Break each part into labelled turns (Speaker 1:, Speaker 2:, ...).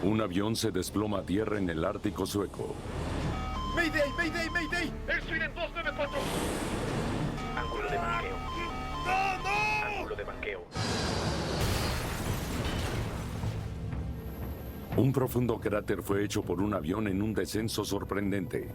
Speaker 1: Un avión se desploma a tierra en el Ártico sueco.
Speaker 2: ¡Mayday! ¡Mayday! ¡Mayday! ¡Air Sweden 294!
Speaker 3: Ángulo de banqueo.
Speaker 2: ¡No, no!
Speaker 3: Ángulo de banqueo.
Speaker 1: Un profundo cráter fue hecho por un avión en un descenso sorprendente.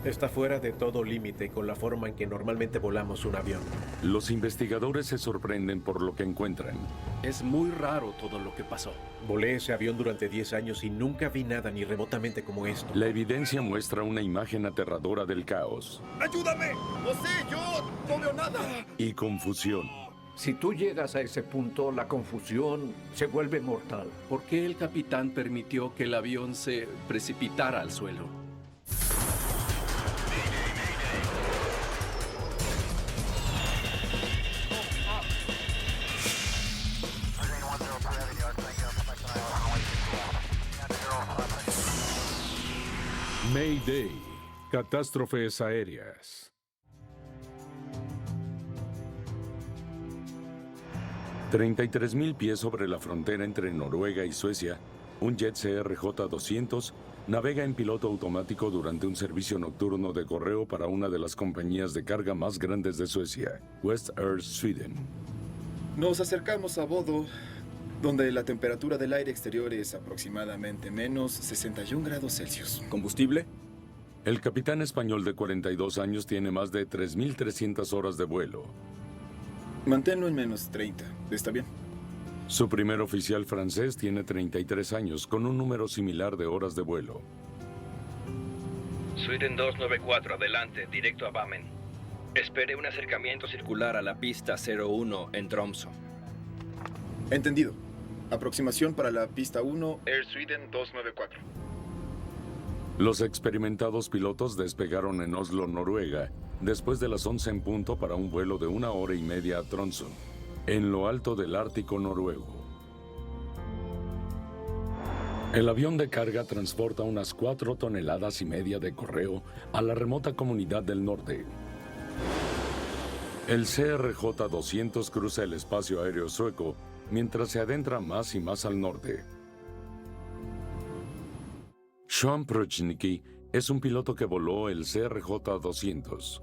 Speaker 4: Está fuera de todo límite con la forma en que normalmente volamos un avión.
Speaker 1: Los investigadores se sorprenden por lo que encuentran.
Speaker 5: Es muy raro todo lo que pasó.
Speaker 4: Volé ese avión durante 10 años y nunca vi nada ni remotamente como esto.
Speaker 1: La evidencia muestra una imagen aterradora del caos
Speaker 2: ¡Ayúdame! No sé, yo no veo nada.
Speaker 1: y confusión.
Speaker 6: Si tú llegas a ese punto, la confusión se vuelve mortal.
Speaker 5: ¿Por qué el capitán permitió que el avión se precipitara al suelo?
Speaker 7: Mayday. Catástrofes aéreas.
Speaker 1: $33,000 pies sobre la frontera entre Noruega y Suecia, un jet CRJ-200 navega en piloto automático durante un servicio nocturno de correo para una de las compañías de carga más grandes de Suecia, West Air Sweden.
Speaker 2: Nos acercamos a Bodo, donde la temperatura del aire exterior es aproximadamente menos 61 grados Celsius.
Speaker 8: ¿Combustible?
Speaker 1: El capitán español de 42 años tiene más de 3,300 horas de vuelo.
Speaker 2: Manténlo en menos 30. ¿Está bien?
Speaker 1: Su primer oficial francés tiene 33 años, con un número similar de horas de vuelo.
Speaker 3: Sweden 294, adelante, directo a Bamen. Espere un acercamiento circular a la pista 01 en Tromsø.
Speaker 2: Entendido. Aproximación para la pista 1, Air Sweden 294.
Speaker 1: Los experimentados pilotos despegaron en Oslo, Noruega, después de las 11 en punto para un vuelo de 1 hora y media a Tromsø, en lo alto del Ártico noruego. El avión de carga transporta unas 4,5 toneladas de correo a la remota comunidad del norte. El CRJ-200 cruza el espacio aéreo sueco mientras se adentra más y más al norte. Sean Prochnicki es un piloto que voló el CRJ-200.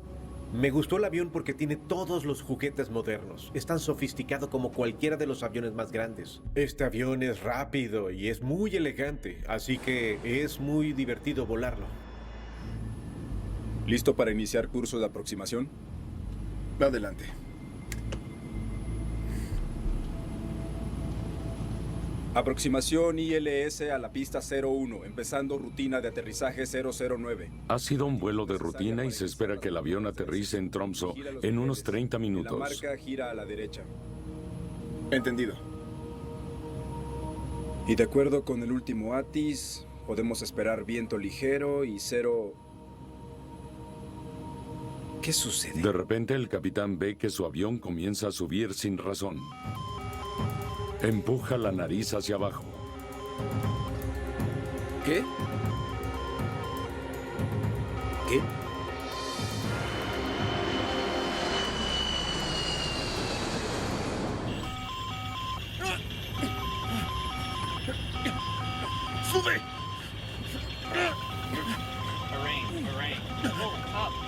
Speaker 4: Me gustó el avión porque tiene todos los juguetes modernos. Es tan sofisticado como cualquiera de los aviones más grandes. Este avión es rápido y es muy elegante, así que es muy divertido volarlo.
Speaker 8: ¿Listo para iniciar curso de aproximación?
Speaker 2: Adelante.
Speaker 8: Aproximación ILS a la pista 01, empezando rutina de aterrizaje 009.
Speaker 1: Ha sido un vuelo de rutina y se espera que el avión aterrice en Tromsø en unos 30
Speaker 8: La
Speaker 1: minutos.
Speaker 8: marca gira a la derecha.
Speaker 2: Entendido.
Speaker 8: Y de acuerdo con el último ATIS, podemos esperar viento ligero y cero... ¿Qué sucede?
Speaker 1: De repente el capitán ve que su avión comienza a subir sin razón. Empuja la nariz hacia abajo.
Speaker 8: ¿Qué? ¿Qué?
Speaker 2: ¡Sube!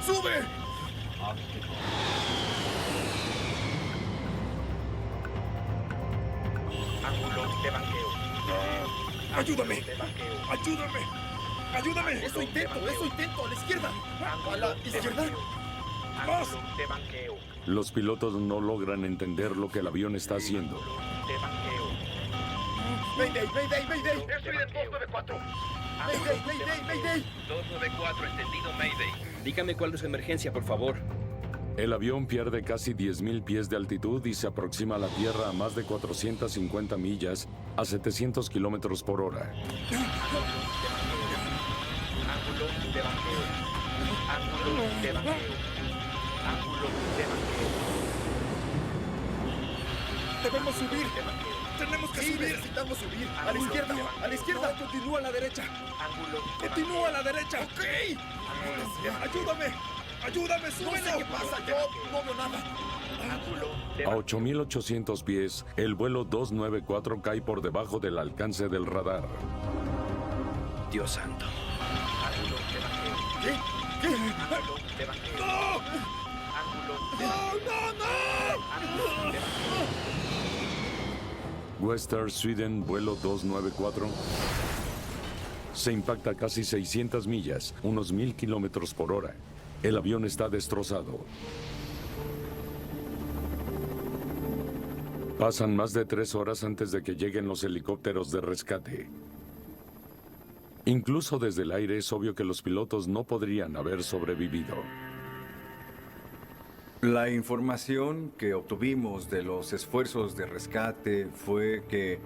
Speaker 2: ¡Sube!
Speaker 3: Ángulo de banqueo.
Speaker 2: ¡Ayúdame!
Speaker 3: De banqueo.
Speaker 2: ¡Ayúdame! ¡Ayúdame! ¡Eso intento! ¡A la izquierda! ¡A la izquierda!
Speaker 3: Ángulo de banqueo.
Speaker 1: Los pilotos no logran entender lo que el avión está haciendo.
Speaker 3: De banqueo.
Speaker 2: ¡Mayday! ¡Mayday! ¡Mayday!
Speaker 3: Air Sweden 294.
Speaker 2: ¡Mayday! ¡Mayday! ¡Mayday!
Speaker 3: 294, entendido, Mayday. Dígame cuál es su emergencia, por favor.
Speaker 1: El avión pierde casi 10,000 pies de altitud y se aproxima a la Tierra a más de 450 millas a 700 kilómetros por hora.
Speaker 3: Ángulo de banqueo. Ángulo de banqueo. Ángulo de banqueo.
Speaker 2: ¡Debemos subir!
Speaker 3: De banqueo.
Speaker 2: ¡Tenemos que subir! ¡Necesitamos subir! ¡A la izquierda! ¡A la izquierda!
Speaker 8: Continúa a la derecha.
Speaker 3: Ángulo de
Speaker 8: Continúa a la derecha.
Speaker 2: ¡Ok!
Speaker 8: Ayúdame. Ayúdame,
Speaker 2: No
Speaker 8: súbelo.
Speaker 2: sé qué pasa, yo no veo nada.
Speaker 3: ángulo de
Speaker 1: A 8,800 pies, el vuelo 294 cae por debajo del alcance del radar.
Speaker 3: Dios santo.
Speaker 9: Ángulo de vaqueo.
Speaker 2: ¿Qué?
Speaker 9: Ángulo de vaqueo. ¡No! Ángulo de vaqueo. Ángulo de vaqueo.
Speaker 1: Western Sweden, vuelo 294. Se impacta a casi 600 millas, unos 1000 kilómetros por hora. El avión está destrozado. Pasan más de 3 horas antes de que lleguen los helicópteros de rescate. Incluso desde el aire es obvio que los pilotos no podrían haber sobrevivido.
Speaker 10: La información que obtuvimos de los esfuerzos de rescate fue que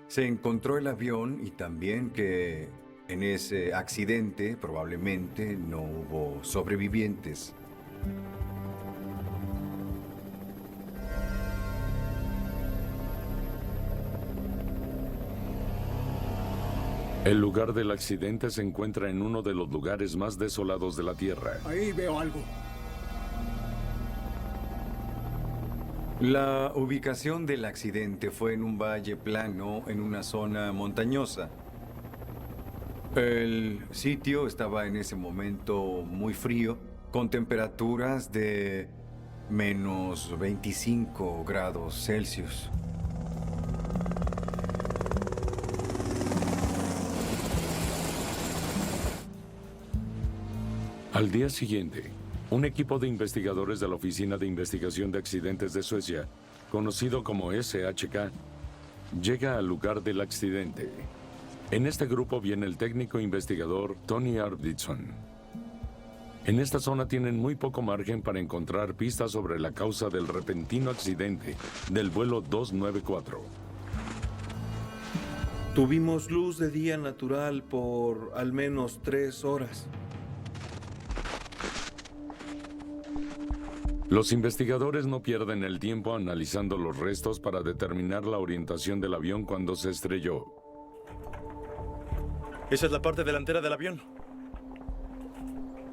Speaker 10: se encontró el avión y también que en ese accidente probablemente no hubo sobrevivientes.
Speaker 1: El lugar del accidente se encuentra en uno de los lugares más desolados de la Tierra.
Speaker 11: Ahí veo algo.
Speaker 10: La ubicación del accidente fue en un valle plano en una zona montañosa. El sitio estaba en ese momento muy frío, con temperaturas de menos 25 grados Celsius.
Speaker 1: Al día siguiente, un equipo de investigadores de la Oficina de Investigación de Accidentes de Suecia, conocido como SHK, llega al lugar del accidente. En este grupo viene el técnico investigador Tony Arvidsson. En esta zona tienen muy poco margen para encontrar pistas sobre la causa del repentino accidente del vuelo 294.
Speaker 12: Tuvimos luz de día natural por al menos 3 horas.
Speaker 1: Los investigadores no pierden el tiempo analizando los restos para determinar la orientación del avión cuando se estrelló.
Speaker 13: Esa es la parte delantera del avión.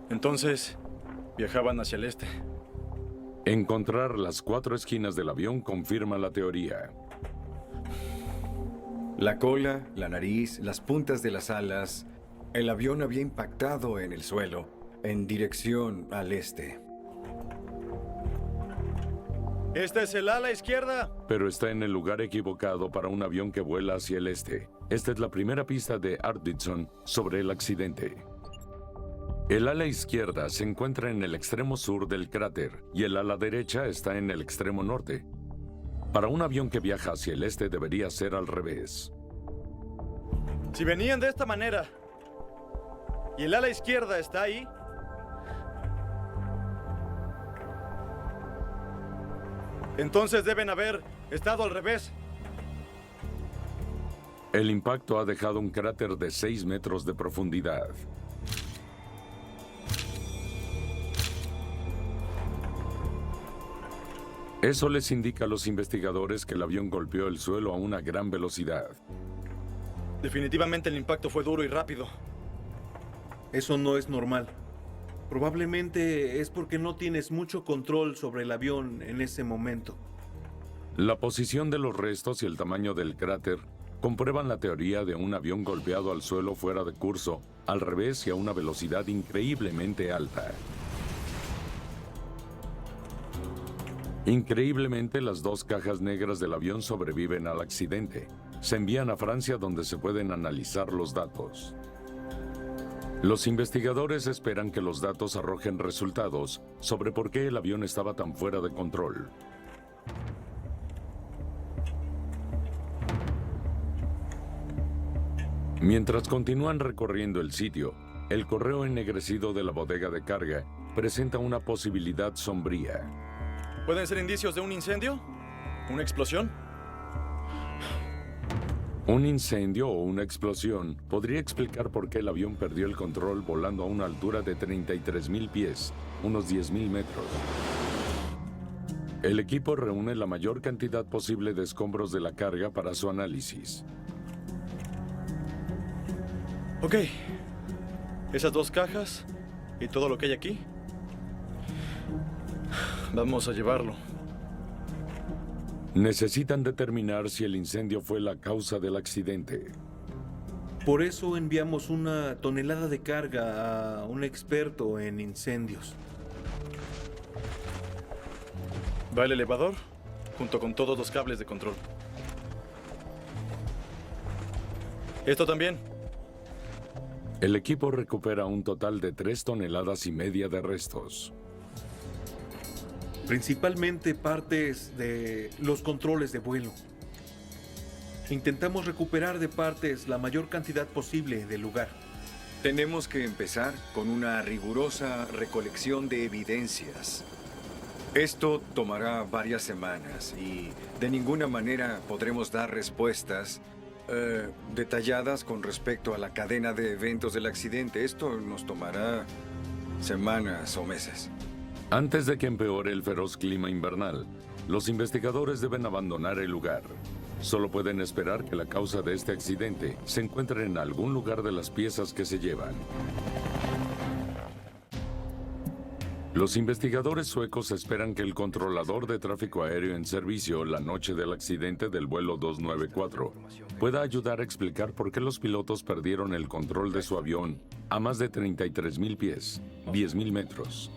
Speaker 13: Entonces, viajaban hacia el este.
Speaker 1: Encontrar las 4 esquinas del avión confirma la teoría.
Speaker 10: La cola, la nariz, las puntas de las alas. El avión había impactado en el suelo, en dirección al este.
Speaker 13: Esta es el ala izquierda.
Speaker 1: Pero está en el lugar equivocado para un avión que vuela hacia el este. Esta es la primera pista de Arvidsson sobre el accidente. El ala izquierda se encuentra en el extremo sur del cráter y el ala derecha está en el extremo norte. Para un avión que viaja hacia el este debería ser al revés.
Speaker 13: Si venían de esta manera y el ala izquierda está ahí, entonces deben haber estado al revés.
Speaker 1: El impacto ha dejado un cráter de 6 metros de profundidad. Eso les indica a los investigadores que el avión golpeó el suelo a una gran velocidad.
Speaker 13: Definitivamente el impacto fue duro y rápido.
Speaker 12: Eso no es normal. Probablemente es porque no tienes mucho control sobre el avión en ese momento.
Speaker 1: La posición de los restos y el tamaño del cráter comprueban la teoría de un avión golpeado al suelo fuera de curso, al revés y a una velocidad increíblemente alta. Increíblemente, las 2 cajas negras del avión sobreviven al accidente. Se envían a Francia donde se pueden analizar los datos. Los investigadores esperan que los datos arrojen resultados sobre por qué el avión estaba tan fuera de control. Mientras continúan recorriendo el sitio, el correo ennegrecido de la bodega de carga presenta una posibilidad sombría.
Speaker 13: ¿Pueden ser indicios de un incendio? ¿Una explosión?
Speaker 1: Un incendio o una explosión podría explicar por qué el avión perdió el control volando a una altura de 33,000 pies, unos 10,000 metros. El equipo reúne la mayor cantidad posible de escombros de la carga para su análisis.
Speaker 13: Ok. Esas 2 cajas y todo lo que hay aquí. Vamos a llevarlo.
Speaker 1: Necesitan determinar si el incendio fue la causa del accidente.
Speaker 12: Por eso enviamos una tonelada de carga a un experto en incendios.
Speaker 13: Va el elevador, junto con todos los cables de control. Esto también.
Speaker 1: El equipo recupera un total de 3,5 toneladas de restos.
Speaker 12: Principalmente partes de los controles de vuelo. Intentamos recuperar de partes la mayor cantidad posible del lugar.
Speaker 10: Tenemos que empezar con una rigurosa recolección de evidencias. Esto tomará varias semanas y de ninguna manera podremos dar respuestas detalladas con respecto a la cadena de eventos del accidente. Esto nos tomará semanas o meses.
Speaker 1: Antes de que empeore el feroz clima invernal, los investigadores deben abandonar el lugar. Solo pueden esperar que la causa de este accidente se encuentre en algún lugar de las piezas que se llevan. Los investigadores suecos esperan que el controlador de tráfico aéreo en servicio la noche del accidente del vuelo 294 pueda ayudar a explicar por qué los pilotos perdieron el control de su avión a más de 33,000 pies, 10,000 metros.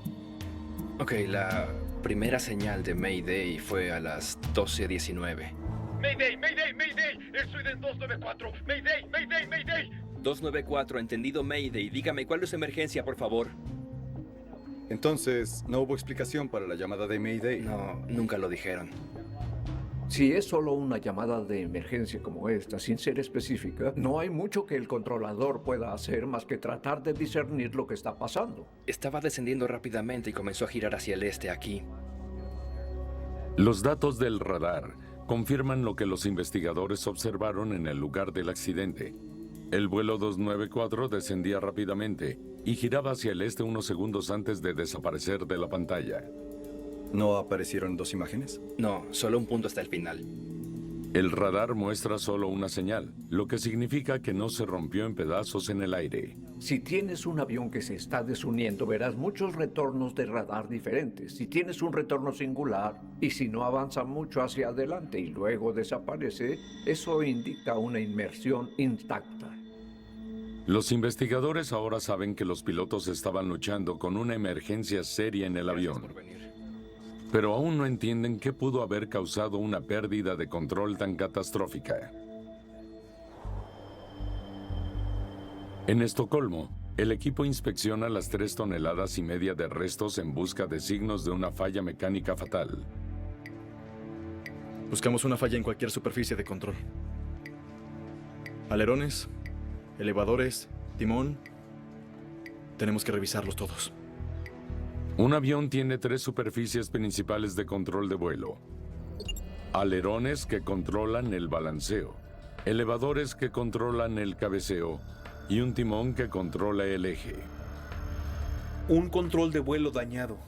Speaker 3: Ok, la primera señal de Mayday fue a las 12:19.
Speaker 9: Mayday, Mayday, Mayday. Estoy del 294. Mayday, Mayday, Mayday.
Speaker 3: 294, entendido Mayday. Dígame, ¿cuál es su emergencia, por favor?
Speaker 8: Entonces, ¿no hubo explicación para la llamada de Mayday?
Speaker 3: No, nunca lo dijeron.
Speaker 6: Si es solo una llamada de emergencia como esta, sin ser específica, no hay mucho que el controlador pueda hacer más que tratar de discernir lo que está pasando.
Speaker 3: Estaba descendiendo rápidamente y comenzó a girar hacia el este aquí.
Speaker 1: Los datos del radar confirman lo que los investigadores observaron en el lugar del accidente. El vuelo 294 descendía rápidamente y giraba hacia el este unos segundos antes de desaparecer de la pantalla.
Speaker 8: ¿No aparecieron dos imágenes?
Speaker 3: No, solo un punto hasta el final.
Speaker 1: El radar muestra solo una señal, lo que significa que no se rompió en pedazos en el aire.
Speaker 6: Si tienes un avión que se está desuniendo, verás muchos retornos de radar diferentes. Si tienes un retorno singular y si no avanza mucho hacia adelante y luego desaparece, eso indica una inmersión intacta.
Speaker 1: Los investigadores ahora saben que los pilotos estaban luchando con una emergencia seria en el avión. Pero aún no entienden qué pudo haber causado una pérdida de control tan catastrófica. En Estocolmo, el equipo inspecciona las 3,5 toneladas de restos en busca de signos de una falla mecánica fatal.
Speaker 13: Buscamos una falla en cualquier superficie de control. Alerones, elevadores, timón. Tenemos que revisarlos todos.
Speaker 1: Un avión tiene 3 superficies principales de control de vuelo. Alerones que controlan el balanceo, elevadores que controlan el cabeceo y un timón que controla el eje.
Speaker 12: Un control de vuelo dañado,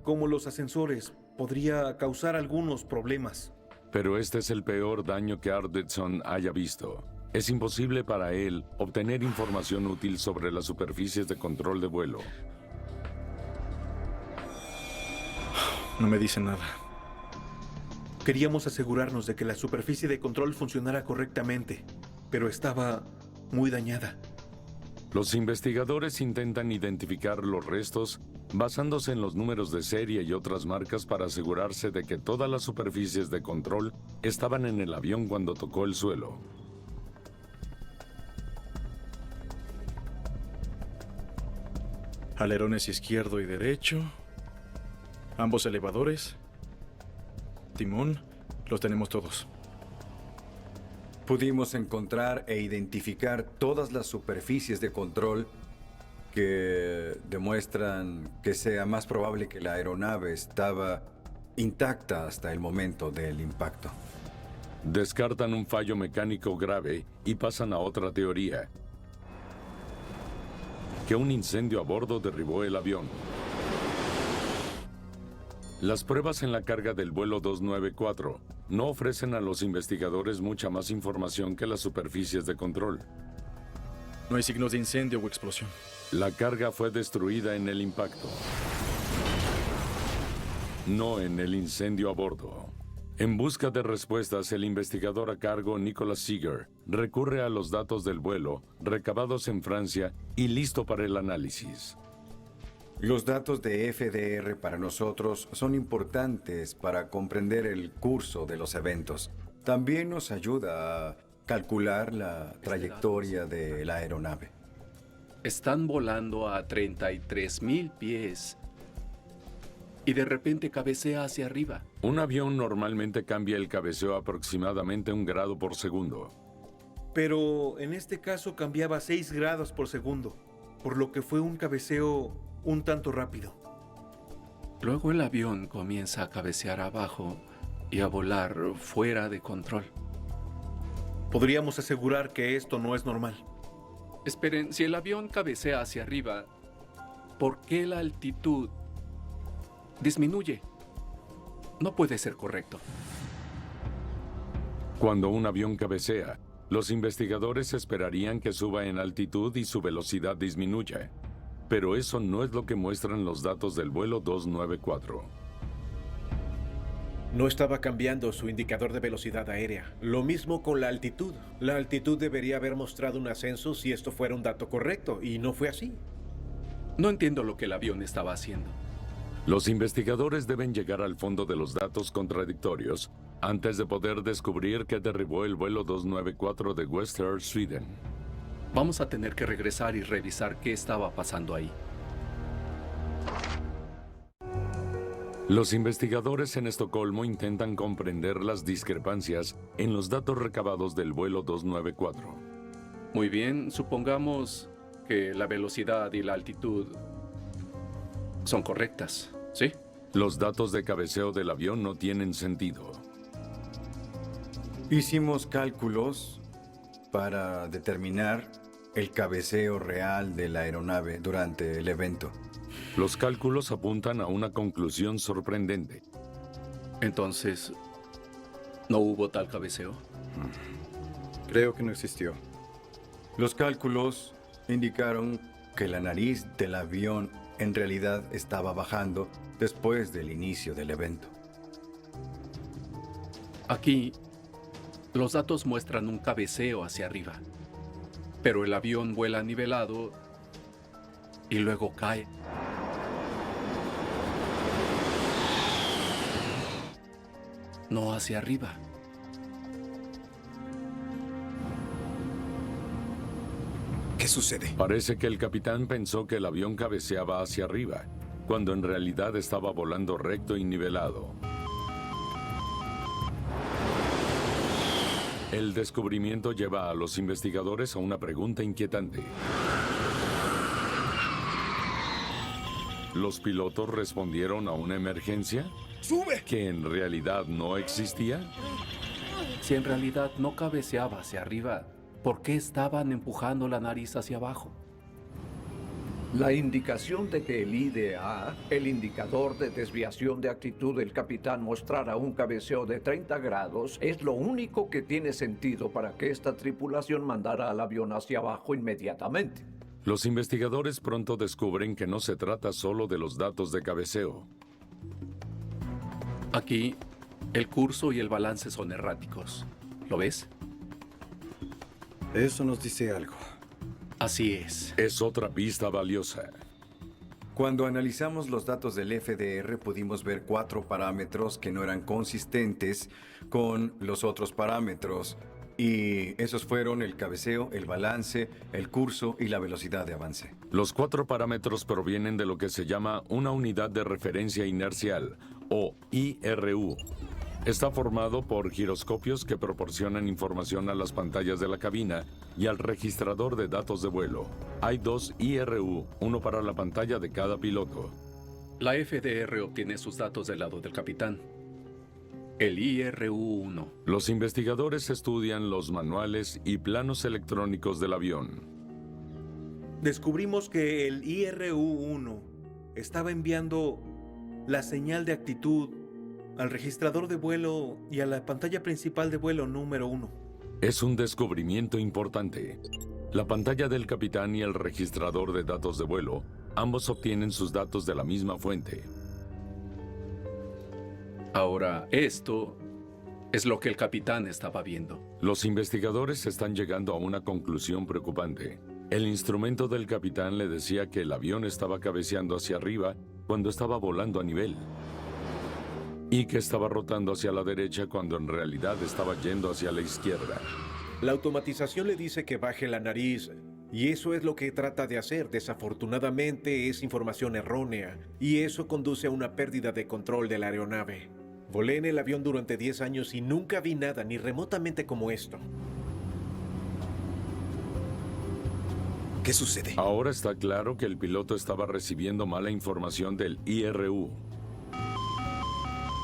Speaker 12: como los ascensores, podría causar algunos problemas.
Speaker 1: Pero este es el peor daño que Arvidsson haya visto. Es imposible para él obtener información útil sobre las superficies de control de vuelo.
Speaker 13: No me dicen nada.
Speaker 12: Queríamos asegurarnos de que la superficie de control funcionara correctamente, pero estaba muy dañada.
Speaker 1: Los investigadores intentan identificar los restos basándose en los números de serie y otras marcas para asegurarse de que todas las superficies de control estaban en el avión cuando tocó el suelo.
Speaker 13: Alerones izquierdo y derecho. Ambos elevadores. Timón. Los tenemos todos.
Speaker 10: Pudimos encontrar e identificar todas las superficies de control que demuestran que sea más probable que la aeronave estaba intacta hasta el momento del impacto.
Speaker 1: Descartan un fallo mecánico grave y pasan a otra teoría: que un incendio a bordo derribó el avión. Las pruebas en la carga del vuelo 294 no ofrecen a los investigadores mucha más información que las superficies de control.
Speaker 13: No hay signos de incendio o explosión.
Speaker 1: La carga fue destruida en el impacto, no en el incendio a bordo. En busca de respuestas, el investigador a cargo Nicolas Seeger recurre a los datos del vuelo recabados en Francia y listo para el análisis.
Speaker 10: Los datos de FDR para nosotros son importantes para comprender el curso de los eventos. También nos ayuda a calcular la trayectoria de la aeronave.
Speaker 5: Están volando a 33,000 pies y de repente cabecea hacia arriba.
Speaker 1: Un avión normalmente cambia el cabeceo aproximadamente 1 grado por segundo.
Speaker 12: Pero en este caso cambiaba 6 grados por segundo, por lo que fue un cabeceo un tanto rápido.
Speaker 5: Luego el avión comienza a cabecear abajo y a volar fuera de control.
Speaker 12: Podríamos asegurar que esto no es normal.
Speaker 5: Esperen, si el avión cabecea hacia arriba, ¿por qué la altitud disminuye? No puede ser correcto.
Speaker 1: Cuando un avión cabecea, los investigadores esperarían que suba en altitud y su velocidad disminuya. Pero eso no es lo que muestran los datos del vuelo 294.
Speaker 4: No estaba cambiando su indicador de velocidad aérea. Lo mismo con la altitud. La altitud debería haber mostrado un ascenso si esto fuera un dato correcto, y no fue así.
Speaker 5: No entiendo lo que el avión estaba haciendo.
Speaker 1: Los investigadores deben llegar al fondo de los datos contradictorios antes de poder descubrir que derribó el vuelo 294 de West Air, Sweden.
Speaker 5: Vamos a tener que regresar y revisar qué estaba pasando ahí.
Speaker 1: Los investigadores en Estocolmo intentan comprender las discrepancias en los datos recabados del vuelo 294.
Speaker 5: Muy bien, supongamos que la velocidad y la altitud son correctas, ¿sí?
Speaker 1: Los datos de cabeceo del avión no tienen sentido.
Speaker 10: Hicimos cálculos para determinar el cabeceo real de la aeronave durante el evento.
Speaker 1: Los cálculos apuntan a una conclusión sorprendente.
Speaker 5: Entonces, ¿no hubo tal cabeceo?
Speaker 10: Creo que no existió. Los cálculos indicaron que la nariz del avión en realidad estaba bajando después del inicio del evento.
Speaker 5: Aquí, los datos muestran un cabeceo hacia arriba, pero el avión vuela nivelado y luego cae. No hacia arriba.
Speaker 8: ¿Qué sucede?
Speaker 1: Parece que el capitán pensó que el avión cabeceaba hacia arriba, cuando en realidad estaba volando recto y nivelado. El descubrimiento lleva a los investigadores a una pregunta inquietante. ¿Los pilotos respondieron a una emergencia?
Speaker 8: ¡Sube!
Speaker 1: ¿Que en realidad no existía?
Speaker 5: Si en realidad no cabeceaba hacia arriba, ¿por qué estaban empujando la nariz hacia abajo?
Speaker 6: La indicación de que el IDA, el indicador de desviación de actitud del capitán, mostrara un cabeceo de 30 grados, es lo único que tiene sentido para que esta tripulación mandara al avión hacia abajo inmediatamente.
Speaker 1: Los investigadores pronto descubren que no se trata solo de los datos de cabeceo.
Speaker 5: Aquí, el curso y el balance son erráticos. ¿Lo ves?
Speaker 8: Eso nos dice algo.
Speaker 5: Así es.
Speaker 1: Es otra pista valiosa.
Speaker 10: Cuando analizamos los datos del FDR pudimos ver 4 parámetros que no eran consistentes con los otros parámetros. Y esos fueron el cabeceo, el balance, el curso y la velocidad de avance.
Speaker 1: Los 4 parámetros provienen de lo que se llama una unidad de referencia inercial, o IRU. Está formado por giroscopios que proporcionan información a las pantallas de la cabina y al registrador de datos de vuelo. Hay 2 IRU, uno para la pantalla de cada piloto.
Speaker 5: La FDR obtiene sus datos del lado del capitán. El IRU-1.
Speaker 1: Los investigadores estudian los manuales y planos electrónicos del avión.
Speaker 12: Descubrimos que el IRU-1 estaba enviando la señal de actitud al registrador de vuelo y a la pantalla principal de vuelo número 1.
Speaker 1: Es un descubrimiento importante. La pantalla del capitán y el registrador de datos de vuelo, ambos obtienen sus datos de la misma fuente.
Speaker 5: Ahora, esto Es lo que el capitán estaba viendo.
Speaker 1: Los investigadores están llegando a una conclusión preocupante. El instrumento del capitán le decía que el avión estaba cabeceando hacia arriba cuando estaba volando a nivel. Y que estaba rotando hacia la derecha cuando en realidad estaba yendo hacia la izquierda.
Speaker 4: La automatización le dice que baje la nariz, y eso es lo que trata de hacer. Desafortunadamente es información errónea, y eso conduce a una pérdida de control de la aeronave. Volé en el avión durante 10 años y nunca vi nada ni remotamente como esto.
Speaker 8: ¿Qué sucede?
Speaker 1: Ahora está claro que el piloto estaba recibiendo mala información del IRU.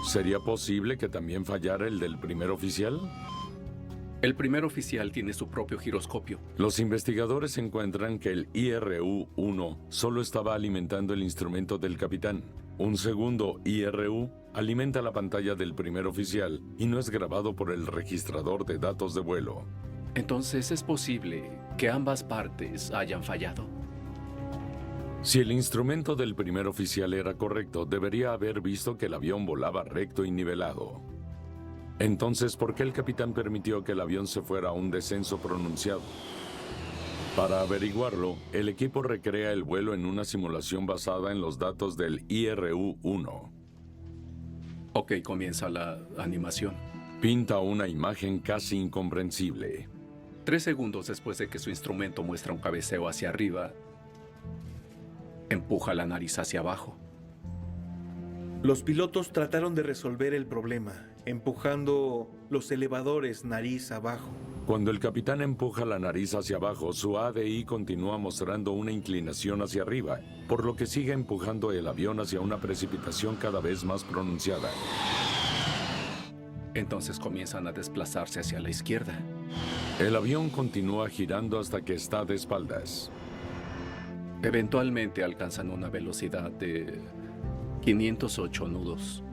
Speaker 1: ¿Sería posible que también fallara el del primer oficial?
Speaker 5: El primer oficial tiene su propio giroscopio.
Speaker 1: Los investigadores encuentran que el IRU-1 solo estaba alimentando el instrumento del capitán. Un segundo IRU alimenta la pantalla del primer oficial y no es grabado por el registrador de datos de vuelo.
Speaker 5: Entonces es posible que ambas partes hayan fallado.
Speaker 1: Si el instrumento del primer oficial era correcto, debería haber visto que el avión volaba recto y nivelado. Entonces, ¿por qué el capitán permitió que el avión se fuera a un descenso pronunciado? Para averiguarlo, el equipo recrea el vuelo en una simulación basada en los datos del IRU-1.
Speaker 5: Ok, comienza la animación.
Speaker 1: Pinta una imagen casi incomprensible.
Speaker 5: 3 segundos después de que su instrumento muestra un cabeceo hacia arriba, empuja la nariz hacia abajo.
Speaker 12: Los pilotos trataron de resolver el problema, empujando los elevadores nariz abajo.
Speaker 1: Cuando el capitán empuja la nariz hacia abajo, su ADI continúa mostrando una inclinación hacia arriba, por lo que sigue empujando el avión hacia una precipitación cada vez más pronunciada.
Speaker 5: Entonces comienzan a desplazarse hacia la izquierda.
Speaker 1: El avión continúa girando hasta que está de espaldas.
Speaker 5: Eventualmente alcanzan una velocidad de 508 nudos.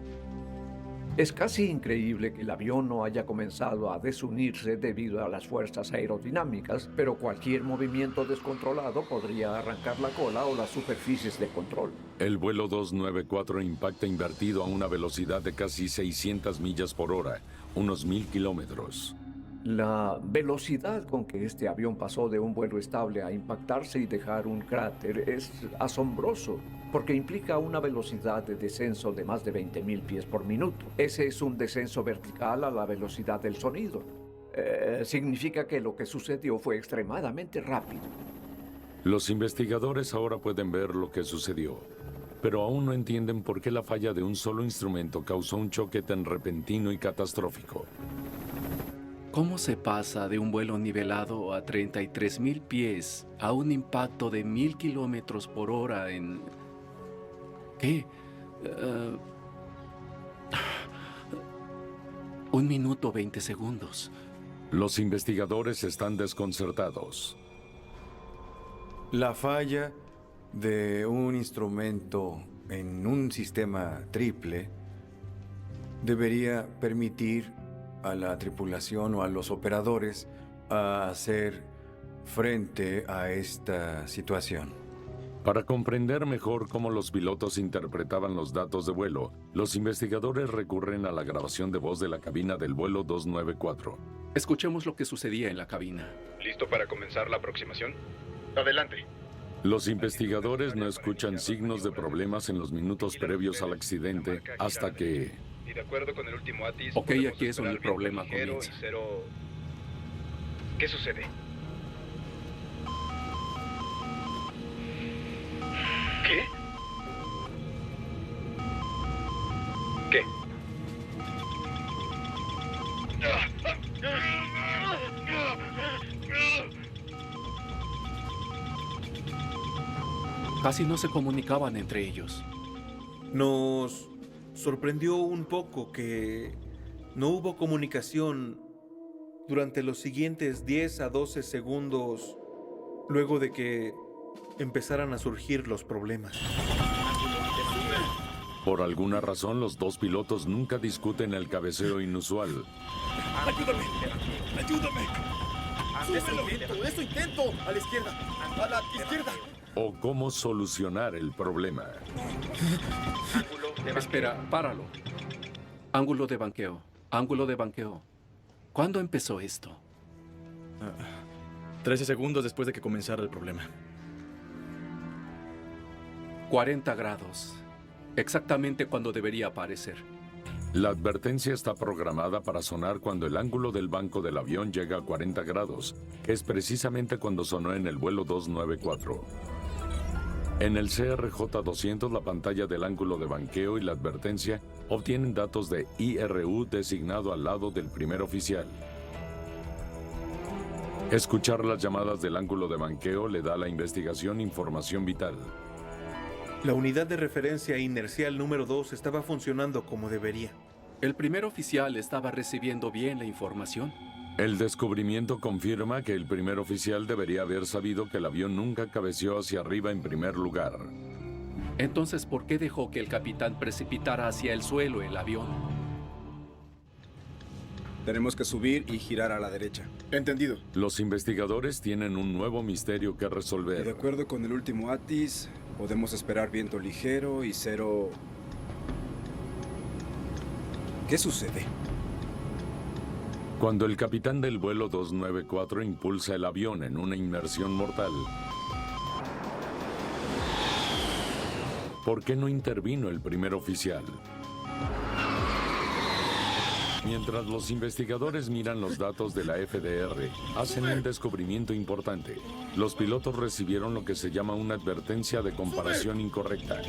Speaker 6: Es casi increíble que el avión no haya comenzado a desunirse debido a las fuerzas aerodinámicas, pero cualquier movimiento descontrolado podría arrancar la cola o las superficies de control.
Speaker 1: El vuelo 294 impacta invertido a una velocidad de casi 600 millas por hora, unos 1000 kilómetros.
Speaker 6: La velocidad con que este avión pasó de un vuelo estable a impactarse y dejar un cráter es asombroso, porque implica una velocidad de descenso de más de 20.000 pies por minuto. Ese es un descenso vertical a la velocidad del sonido. Significa que lo que sucedió fue extremadamente rápido.
Speaker 1: Los investigadores ahora pueden ver lo que sucedió, pero aún no entienden por qué la falla de un solo instrumento causó un choque tan repentino y catastrófico.
Speaker 5: ¿Cómo se pasa de un vuelo nivelado a 33.000 pies a un impacto de 1000 kilómetros por hora en... ¿Qué? 1 minuto 20 segundos.
Speaker 1: Los investigadores están desconcertados.
Speaker 10: La falla de un instrumento en un sistema triple debería permitir a la tripulación o a los operadores a hacer frente a esta situación.
Speaker 1: Para comprender mejor cómo los pilotos interpretaban los datos de vuelo, los investigadores recurren a la grabación de voz de la cabina del vuelo 294.
Speaker 5: Escuchemos lo que sucedía en la cabina.
Speaker 3: ¿Listo para comenzar la aproximación?
Speaker 13: Adelante.
Speaker 1: Los investigadores no escuchan signos de problemas en los minutos previos al accidente hasta que...
Speaker 3: Y de acuerdo con el último ATIS...
Speaker 5: Ok, aquí es donde el problema comienza.
Speaker 3: ¿Qué sucede? ¿Qué? ¿Qué?
Speaker 5: Casi no se comunicaban entre ellos.
Speaker 12: Nos sorprendió un poco que no hubo comunicación durante los siguientes 10 a 12 segundos luego de que empezaran a surgir los problemas.
Speaker 1: Por alguna razón, los dos pilotos nunca discuten el cabeceo inusual.
Speaker 2: ¡Ayúdame! ¡Ayúdame! ¡Eso intento! ¡A la izquierda! ¡A la izquierda!
Speaker 1: O cómo solucionar el problema.
Speaker 5: Espera, páralo. Ángulo de banqueo. Ángulo de banqueo. ¿Cuándo empezó esto?
Speaker 13: 13 segundos después de que comenzara el problema.
Speaker 5: 40 grados. Exactamente cuando debería aparecer.
Speaker 1: La advertencia está programada para sonar cuando el ángulo del banco del avión llega a 40 grados, que es precisamente cuando sonó en el vuelo 294. En el CRJ-200, la pantalla del ángulo de banqueo y la advertencia obtienen datos de IRU designado al lado del primer oficial. Escuchar las llamadas del ángulo de banqueo le da a la investigación información vital.
Speaker 12: La unidad de referencia inercial número 2 estaba funcionando como debería.
Speaker 5: ¿El primer oficial estaba recibiendo bien la información?
Speaker 1: El descubrimiento confirma que el primer oficial debería haber sabido que el avión nunca cabeceó hacia arriba en primer lugar.
Speaker 5: Entonces, ¿por qué dejó que el capitán precipitara hacia el suelo el avión?
Speaker 8: Tenemos que subir y girar a la derecha.
Speaker 2: Entendido.
Speaker 1: Los investigadores tienen un nuevo misterio que resolver.
Speaker 8: Y de acuerdo con el último ATIS, podemos esperar viento ligero y cero... ¿Qué sucede?
Speaker 1: Cuando el capitán del vuelo 294 impulsa el avión en una inmersión mortal, ¿por qué no intervino el primer oficial? Mientras los investigadores miran los datos de la FDR, hacen un descubrimiento importante. Los pilotos recibieron lo que se llama una advertencia de comparación incorrecta.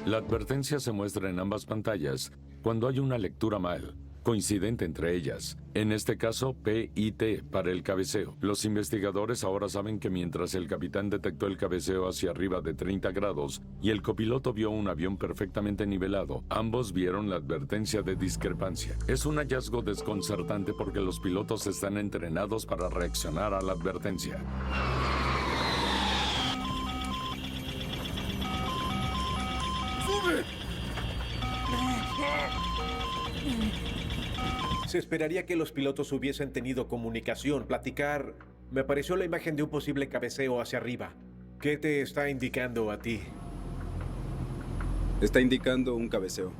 Speaker 1: La advertencia se muestra en ambas pantallas cuando hay una lectura mal, coincidente entre ellas. En este caso, PIT para el cabeceo. Los investigadores ahora saben que mientras el capitán detectó el cabeceo hacia arriba de 30 grados y el copiloto vio un avión perfectamente nivelado, ambos vieron la advertencia de discrepancia. Es un hallazgo desconcertante porque los pilotos están entrenados para reaccionar a la advertencia.
Speaker 2: ¡Sube!
Speaker 4: Se esperaría que los pilotos hubiesen tenido comunicación, platicar. Me apareció la imagen de un posible cabeceo hacia arriba. ¿Qué te está indicando a ti?
Speaker 8: Está indicando un cabeceo.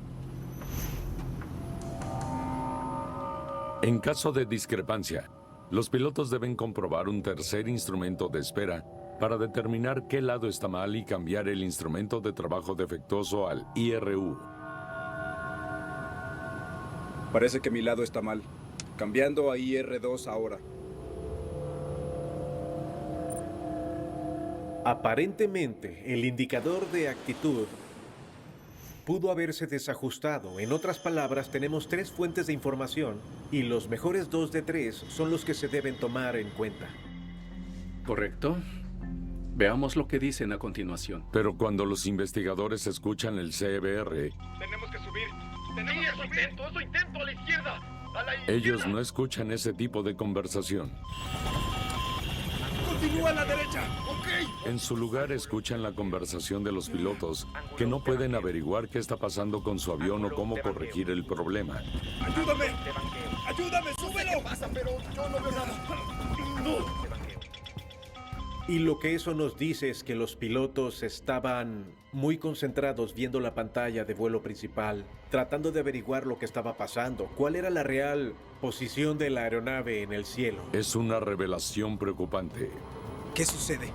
Speaker 1: En caso de discrepancia, los pilotos deben comprobar un tercer instrumento de espera para determinar qué lado está mal y cambiar el instrumento de trabajo defectuoso al IRU.
Speaker 8: Parece que mi lado está mal. Cambiando a IR2 ahora.
Speaker 4: Aparentemente, el indicador de actitud pudo haberse desajustado. En otras palabras, tenemos 3 fuentes de información y los mejores 2 de 3 son los que se deben tomar en cuenta.
Speaker 5: ¿Correcto? Veamos lo que dicen a continuación.
Speaker 1: Pero cuando los investigadores escuchan el CBR,
Speaker 9: Tenemos que subir. ¡Tenemos que subir! ¡Eso intento! ¡A la izquierda! ¡A la izquierda!
Speaker 1: ellos no escuchan ese tipo de conversación.
Speaker 9: ¡Continúa a la derecha! ¡Ok!
Speaker 1: En su lugar escuchan la conversación de los pilotos que no pueden averiguar qué está pasando con su avión o cómo corregir el problema.
Speaker 9: ¡Ayúdame! ¡Ayúdame! ¡Súbelo! ¿Qué pasa? Pero yo no veo nada. ¡No!
Speaker 4: Y lo que eso nos dice es que los pilotos estaban muy concentrados viendo la pantalla de vuelo principal, tratando de averiguar lo que estaba pasando, cuál era la real posición de la aeronave en el cielo.
Speaker 1: Es una revelación preocupante.
Speaker 8: ¿Qué sucede?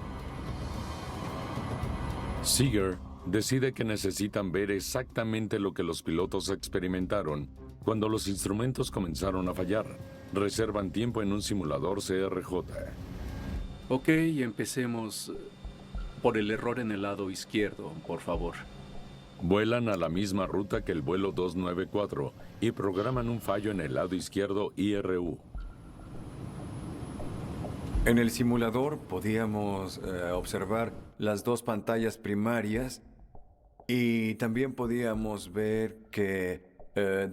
Speaker 1: Seeger decide que necesitan ver exactamente lo que los pilotos experimentaron cuando los instrumentos comenzaron a fallar. Reservan tiempo en un simulador CRJ.
Speaker 5: Ok, empecemos por el error en el lado izquierdo, por favor.
Speaker 1: Vuelan a la misma ruta que el vuelo 294 y programan un fallo en el lado izquierdo IRU.
Speaker 10: En el simulador podíamos observar las 2 pantallas primarias y también podíamos ver que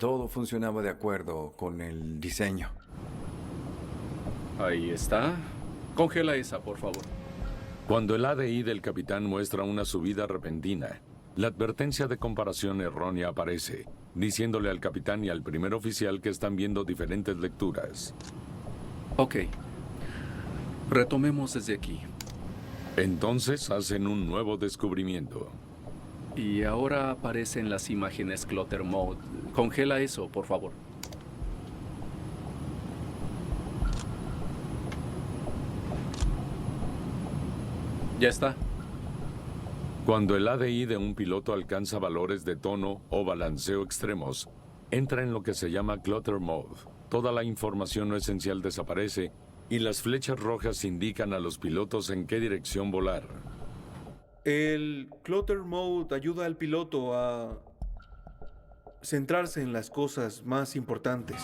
Speaker 10: todo funcionaba de acuerdo con el diseño.
Speaker 5: Ahí está. Congela esa, por favor.
Speaker 1: Cuando el ADI del capitán muestra una subida repentina, la advertencia de comparación errónea aparece, diciéndole al capitán y al primer oficial que están viendo diferentes lecturas.
Speaker 5: Ok. Retomemos desde aquí.
Speaker 1: Entonces hacen un nuevo descubrimiento.
Speaker 5: Y ahora aparecen las imágenes Clutter Mode. Congela eso, por favor. Ya está.
Speaker 1: Cuando el ADI de un piloto alcanza valores de tono o balanceo extremos, entra en lo que se llama Clutter Mode. Toda la información no esencial desaparece y las flechas rojas indican a los pilotos en qué dirección volar.
Speaker 12: El Clutter Mode ayuda al piloto a centrarse en las cosas más importantes.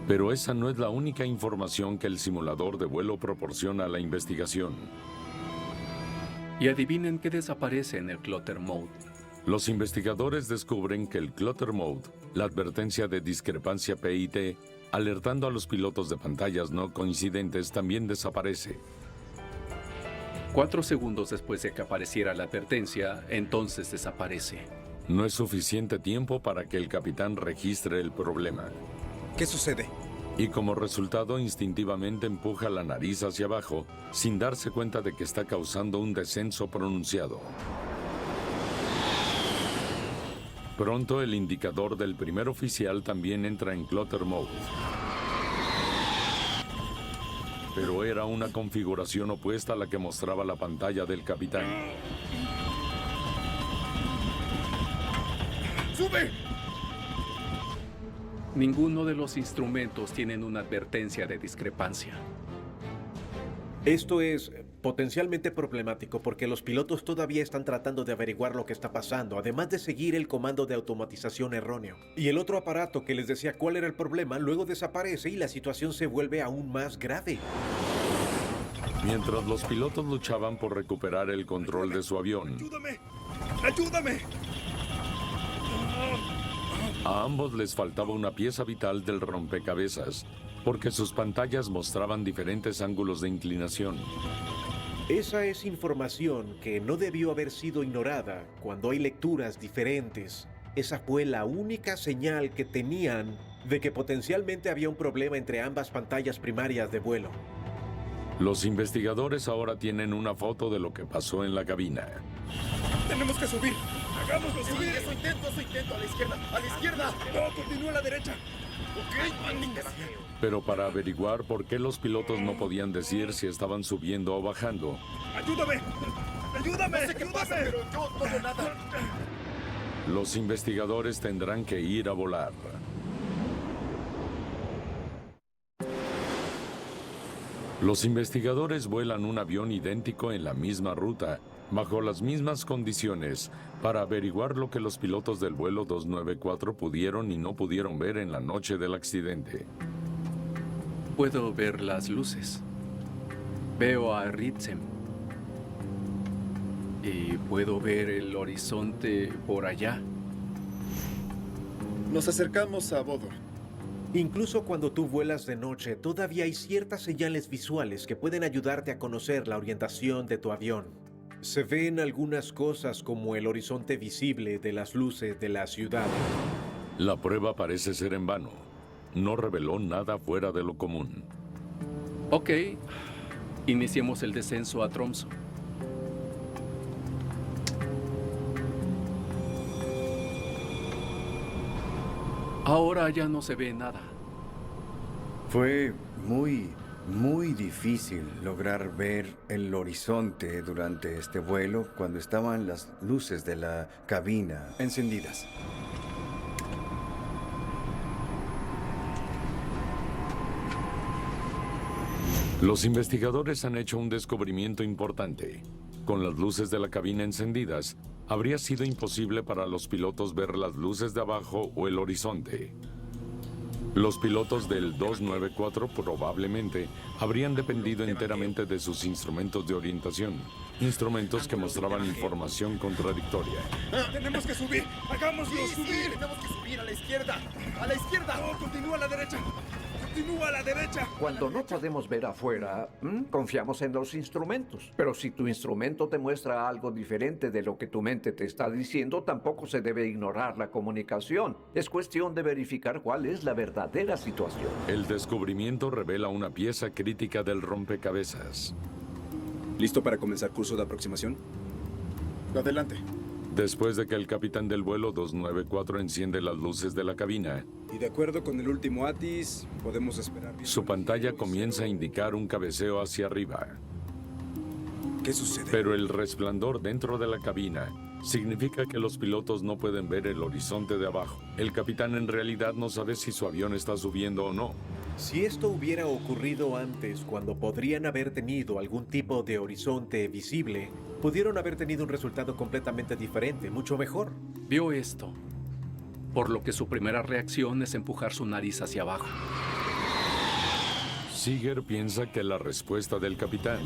Speaker 1: Pero esa no es la única información que el simulador de vuelo proporciona a la investigación.
Speaker 5: Y adivinen qué desaparece en el Clutter Mode.
Speaker 1: Los investigadores descubren que el Clutter Mode, la advertencia de discrepancia PIT, alertando a los pilotos de pantallas no coincidentes, también desaparece.
Speaker 5: 4 segundos después de que apareciera la advertencia, entonces desaparece.
Speaker 1: No es suficiente tiempo para que el capitán registre el problema.
Speaker 8: ¿Qué sucede?
Speaker 1: Y como resultado, instintivamente empuja la nariz hacia abajo, sin darse cuenta de que está causando un descenso pronunciado. Pronto el indicador del primer oficial también entra en Clutter Mode. Pero era una configuración opuesta a la que mostraba la pantalla del capitán.
Speaker 2: ¡Sube!
Speaker 5: Ninguno de los instrumentos tienen una advertencia de discrepancia.
Speaker 4: Esto es potencialmente problemático porque los pilotos todavía están tratando de averiguar lo que está pasando, además de seguir el comando de automatización erróneo. Y el otro aparato que les decía cuál era el problema luego desaparece y la situación se vuelve aún más grave.
Speaker 1: Mientras los pilotos luchaban por recuperar el control de su avión,
Speaker 13: ¡Ayúdame! ¡Ayúdame!
Speaker 1: a ambos les faltaba una pieza vital del rompecabezas, porque sus pantallas mostraban diferentes ángulos de inclinación.
Speaker 4: Esa es información que no debió haber sido ignorada cuando hay lecturas diferentes. Esa fue la única señal que tenían de que potencialmente había un problema entre ambas pantallas primarias de vuelo.
Speaker 1: Los investigadores ahora tienen una foto de lo que pasó en la cabina.
Speaker 13: ¡Tenemos que subir! ¡Hagámoslo subir!
Speaker 2: Eso intento, a la izquierda, a la izquierda.
Speaker 13: ¡No, continúa a la derecha!
Speaker 1: Pero para averiguar por qué los pilotos no podían decir si estaban subiendo o bajando,
Speaker 13: ¡Ayúdame! ¡Ayúdame!
Speaker 2: No sé qué pasa, pero yo no veo nada.
Speaker 1: los investigadores tendrán que ir a volar. Los investigadores vuelan un avión idéntico en la misma ruta, bajo las mismas condiciones, para averiguar lo que los pilotos del vuelo 294 pudieron y no pudieron ver en la noche del accidente.
Speaker 5: Puedo ver las luces. Veo a Ritzem. Y puedo ver el horizonte por allá.
Speaker 2: Nos acercamos a Bodo.
Speaker 4: Incluso cuando tú vuelas de noche, todavía hay ciertas señales visuales que pueden ayudarte a conocer la orientación de tu avión. Se ven algunas cosas como el horizonte visible de las luces de la ciudad.
Speaker 1: La prueba parece ser en vano. No reveló nada fuera de lo común.
Speaker 5: Ok. Iniciemos el descenso a Tromsø. Ahora ya no se ve nada.
Speaker 10: Fue muy difícil lograr ver el horizonte durante este vuelo cuando estaban las luces de la cabina
Speaker 8: Encendidas.
Speaker 1: Los investigadores han hecho un descubrimiento importante. Con las luces de la cabina encendidas, habría sido imposible para los pilotos ver las luces de abajo o el horizonte. Los pilotos del 294 probablemente habrían dependido enteramente de sus instrumentos de orientación, instrumentos que mostraban información contradictoria.
Speaker 13: ¡Tenemos que subir! ¡Hagámoslo subir!
Speaker 2: Tenemos que subir a la izquierda. ¡A la izquierda!
Speaker 13: ¡No, continúa a la derecha! ¡Continúa a la derecha!
Speaker 6: Cuando no podemos ver afuera, confiamos en los instrumentos. Pero si tu instrumento te muestra algo diferente de lo que tu mente te está diciendo, tampoco se debe ignorar la comunicación. Es cuestión de verificar cuál es la verdadera situación.
Speaker 1: El descubrimiento revela una pieza crítica del rompecabezas.
Speaker 8: ¿Listo para comenzar curso de aproximación?
Speaker 2: Adelante.
Speaker 1: Después de que el capitán del vuelo 294 enciende las luces de la cabina,
Speaker 8: Y de acuerdo con el último ATIS, podemos esperar...
Speaker 1: su pantalla comienza a indicar un cabeceo hacia arriba.
Speaker 8: ¿Qué sucede?
Speaker 1: Pero el resplandor dentro de la cabina significa que los pilotos no pueden ver el horizonte de abajo. El capitán en realidad no sabe si su avión está subiendo o no.
Speaker 4: Si esto hubiera ocurrido antes, cuando podrían haber tenido algún tipo de horizonte visible, pudieron haber tenido un resultado completamente diferente, mucho mejor.
Speaker 5: Vio esto, por lo que su primera reacción es empujar su nariz hacia abajo.
Speaker 1: Seeger piensa que la respuesta del capitán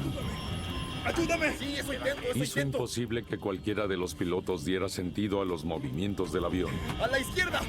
Speaker 13: ¡Ayúdame! Sí, eso intento,
Speaker 1: hizo imposible que cualquiera de los pilotos diera sentido a los movimientos del avión.
Speaker 13: ¡A la izquierda!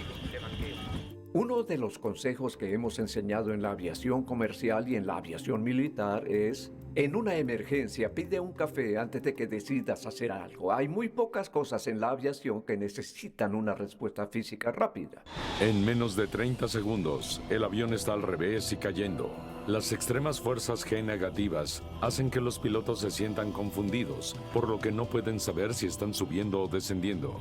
Speaker 6: Uno de los consejos que hemos enseñado en la aviación comercial y en la aviación militar es, en una emergencia, pide un café antes de que decidas hacer algo. Hay muy pocas cosas en la aviación que necesitan una respuesta física rápida.
Speaker 1: En menos de 30 segundos, el avión está al revés y cayendo. Las extremas fuerzas G negativas hacen que los pilotos se sientan confundidos, por lo que no pueden saber si están subiendo o descendiendo.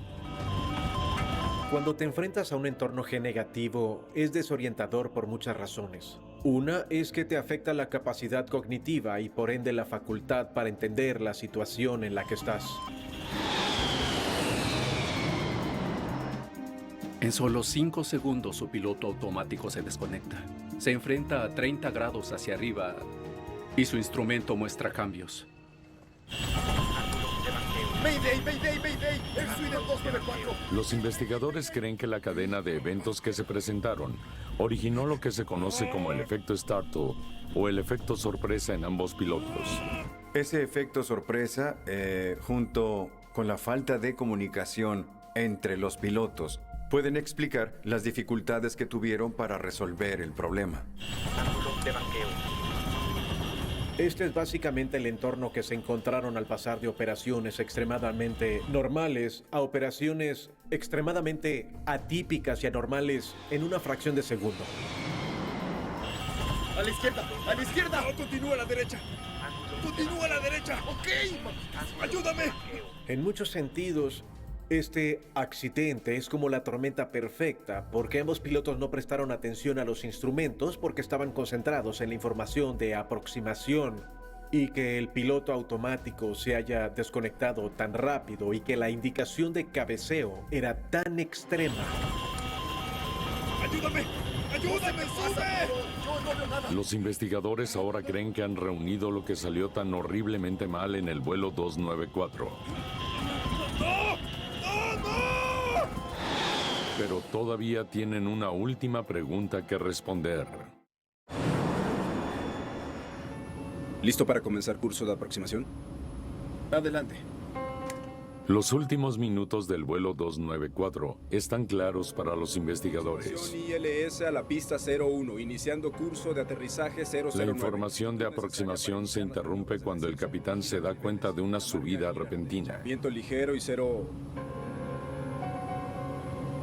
Speaker 4: Cuando te enfrentas a un entorno G negativo, es desorientador por muchas razones. Una es que te afecta la capacidad cognitiva y por ende la facultad para entender la situación en la que estás.
Speaker 5: En solo 5 segundos su piloto automático se desconecta. Se enfrenta a 30 grados hacia arriba y su instrumento muestra cambios.
Speaker 13: ¡Mayday, mayday, mayday! ¡El suite 294!
Speaker 1: Los investigadores creen que la cadena de eventos que se presentaron originó lo que se conoce como el efecto Startle o el efecto sorpresa en ambos pilotos.
Speaker 10: Ese efecto sorpresa, junto con la falta de comunicación entre los pilotos, pueden explicar las dificultades que tuvieron para resolver el problema.
Speaker 9: Ángulo de banqueo.
Speaker 4: Este es básicamente el entorno que se encontraron al pasar de operaciones extremadamente normales a operaciones extremadamente atípicas y anormales en una fracción de segundo.
Speaker 13: ¡A la izquierda! ¡A la izquierda! ¡No, continúa a la derecha! ¡Continúa a la derecha! ¡Ok! ¡Ayúdame!
Speaker 4: En muchos sentidos, este accidente es como la tormenta perfecta, porque ambos pilotos no prestaron atención a los instrumentos porque estaban concentrados en la información de aproximación, y que el piloto automático se haya desconectado tan rápido y que la indicación de cabeceo era tan extrema.
Speaker 13: ¡Ayúdame! ¡Ayúdame! ¡Sube! Yo no veo nada.
Speaker 1: Los investigadores ahora creen que han reunido lo que salió tan horriblemente mal en el vuelo 294.
Speaker 13: ¡No!
Speaker 1: Pero todavía tienen una última pregunta que responder.
Speaker 8: ¿Listo para comenzar curso de aproximación?
Speaker 2: Adelante.
Speaker 1: Los últimos minutos del vuelo 294 están claros para los investigadores.
Speaker 8: ILS a la pista 01, iniciando curso de aterrizaje 009.
Speaker 1: La información de aproximación se interrumpe cuando el capitán se da cuenta de una subida repentina.
Speaker 8: Viento ligero y cero...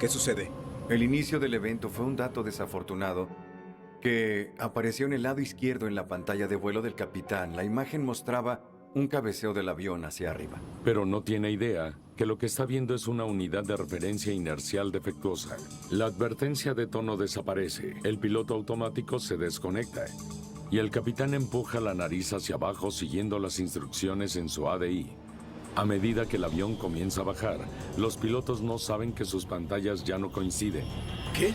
Speaker 8: ¿Qué sucede?
Speaker 10: El inicio del evento fue un dato desafortunado que apareció en el lado izquierdo en la pantalla de vuelo del capitán. La imagen mostraba un cabeceo del avión hacia arriba.
Speaker 1: Pero no tiene idea que lo que está viendo es una unidad de referencia inercial defectuosa. La advertencia de tono desaparece, el piloto automático se desconecta y el capitán empuja la nariz hacia abajo siguiendo las instrucciones en su ADI. A medida que el avión comienza a bajar, los pilotos no saben que sus pantallas ya no coinciden.
Speaker 8: ¿Qué?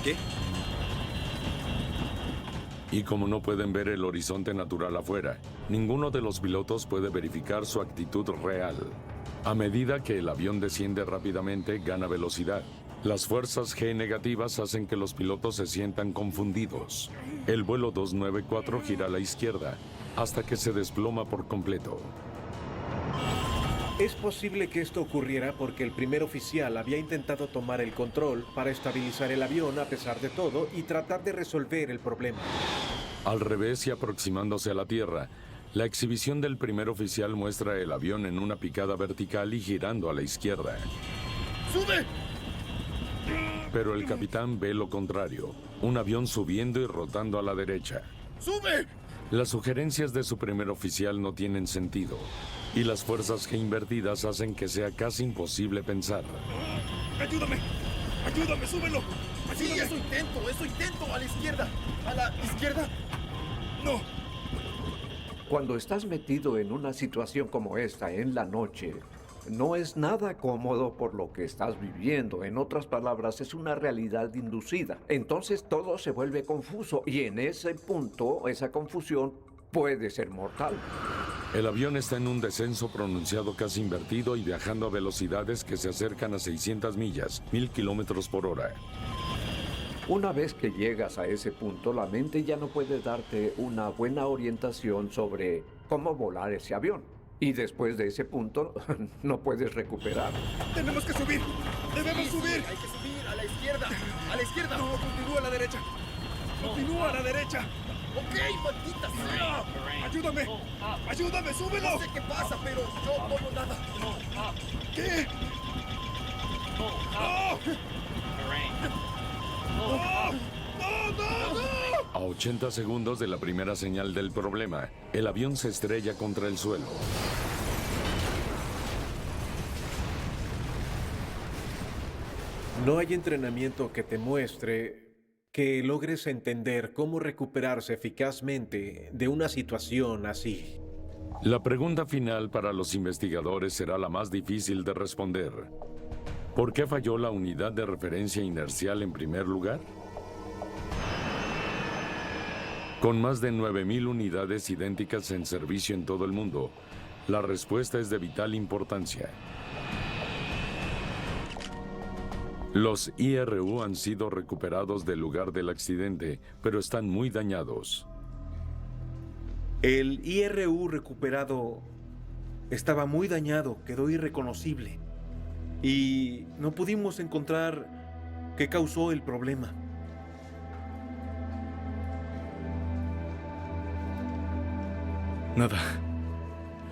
Speaker 8: ¿Qué?
Speaker 1: Y como no pueden ver el horizonte natural afuera, ninguno de los pilotos puede verificar su actitud real. A medida que el avión desciende rápidamente, gana velocidad. Las fuerzas G negativas hacen que los pilotos se sientan confundidos. El vuelo 294 gira a la izquierda hasta que se desploma por completo.
Speaker 4: Es posible que esto ocurriera porque el primer oficial había intentado tomar el control para estabilizar el avión a pesar de todo y tratar de resolver el problema.
Speaker 1: Al revés y aproximándose a la Tierra, la exhibición del primer oficial muestra el avión en una picada vertical y girando a la izquierda.
Speaker 13: ¡Sube!
Speaker 1: Pero el capitán ve lo contrario, un avión subiendo y rotando a la derecha.
Speaker 13: ¡Sube!
Speaker 1: Las sugerencias de su primer oficial no tienen sentido, y las fuerzas G invertidas hacen que sea casi imposible pensar.
Speaker 13: ¡Ayúdame! ¡Ayúdame! ¡Súbelo! ¡Sí, eso intento! ¡A la izquierda! ¡A la izquierda! ¡No!
Speaker 6: Cuando estás metido en una situación como esta en la noche, no es nada cómodo por lo que estás viviendo. En otras palabras, es una realidad inducida. Entonces todo se vuelve confuso y en ese punto, esa confusión puede ser mortal.
Speaker 1: El avión está en un descenso pronunciado casi invertido y viajando a velocidades que se acercan a 600 millas, 1000 kilómetros por hora.
Speaker 6: Una vez que llegas a ese punto, la mente ya no puede darte una buena orientación sobre cómo volar ese avión. Y después de ese punto, no puedes recuperar.
Speaker 2: ¡Tenemos que subir! ¡Debemos subir! ¡Hay que subir! ¡A la izquierda! ¡A la izquierda! ¡No! ¡Continúa a la derecha! ¡Continúa a la derecha! ¡Ok, maldita sea! ¡Ayúdame! ¡Ayúdame! ¡Súbelo! No sé qué pasa, pero yo no puedo nada. ¿Qué? ¡No! ¡No! ¡No!
Speaker 1: A 80 segundos de la primera señal del problema, el avión se estrella contra el suelo.
Speaker 4: No hay entrenamiento que te muestre que logres entender cómo recuperarse eficazmente de una situación así.
Speaker 1: La pregunta final para los investigadores será la más difícil de responder. ¿Por qué falló la unidad de referencia inercial en primer lugar? Con más de 9,000 unidades idénticas en servicio en todo el mundo, la respuesta es de vital importancia. Los IRU han sido recuperados del lugar del accidente, pero están muy dañados.
Speaker 12: El IRU recuperado estaba muy dañado, quedó irreconocible. Y no pudimos encontrar qué causó el problema.
Speaker 1: Nada.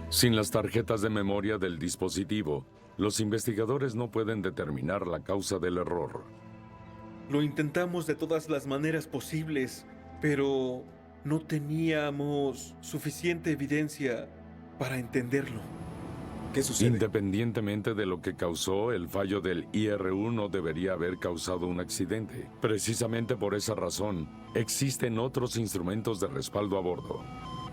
Speaker 1: Sin las tarjetas de memoria del dispositivo, los investigadores no pueden determinar la causa del error.
Speaker 12: Lo intentamos de todas las maneras posibles, pero no teníamos suficiente evidencia para entenderlo.
Speaker 8: ¿Qué sucede?
Speaker 1: Independientemente de lo que causó, el fallo del IRU no debería haber causado un accidente. Precisamente por esa razón, existen otros instrumentos de respaldo a bordo.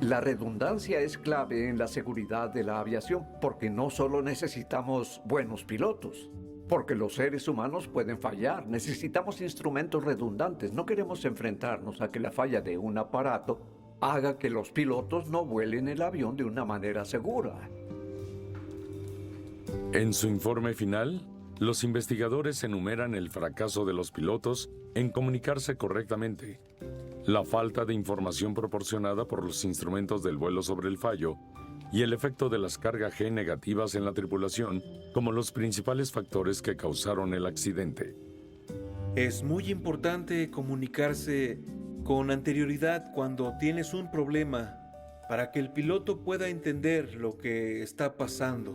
Speaker 6: La redundancia es clave en la seguridad de la aviación porque no solo necesitamos buenos pilotos, porque los seres humanos pueden fallar. Necesitamos instrumentos redundantes. No queremos enfrentarnos a que la falla de un aparato haga que los pilotos no vuelen el avión de una manera segura.
Speaker 1: En su informe final, los investigadores enumeran el fracaso de los pilotos en comunicarse correctamente, la falta de información proporcionada por los instrumentos del vuelo sobre el fallo y el efecto de las cargas G negativas en la tripulación como los principales factores que causaron el accidente.
Speaker 12: Es muy importante comunicarse con anterioridad cuando tienes un problema para que el piloto pueda entender lo que está pasando.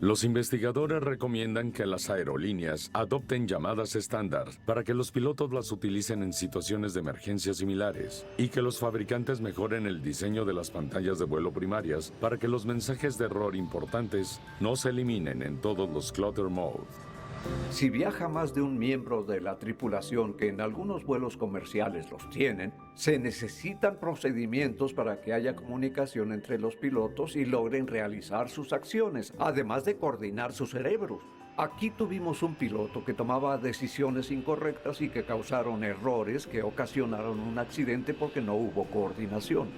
Speaker 1: Los investigadores recomiendan que las aerolíneas adopten llamadas estándar para que los pilotos las utilicen en situaciones de emergencia similares y que los fabricantes mejoren el diseño de las pantallas de vuelo primarias para que los mensajes de error importantes no se eliminen en todos los clutter mode.
Speaker 6: Si viaja más de un miembro de la tripulación, que en algunos vuelos comerciales los tienen, se necesitan procedimientos para que haya comunicación entre los pilotos y logren realizar sus acciones, además de coordinar sus cerebros. Aquí tuvimos un piloto que tomaba decisiones incorrectas y que causaron errores que ocasionaron un accidente porque no hubo coordinación.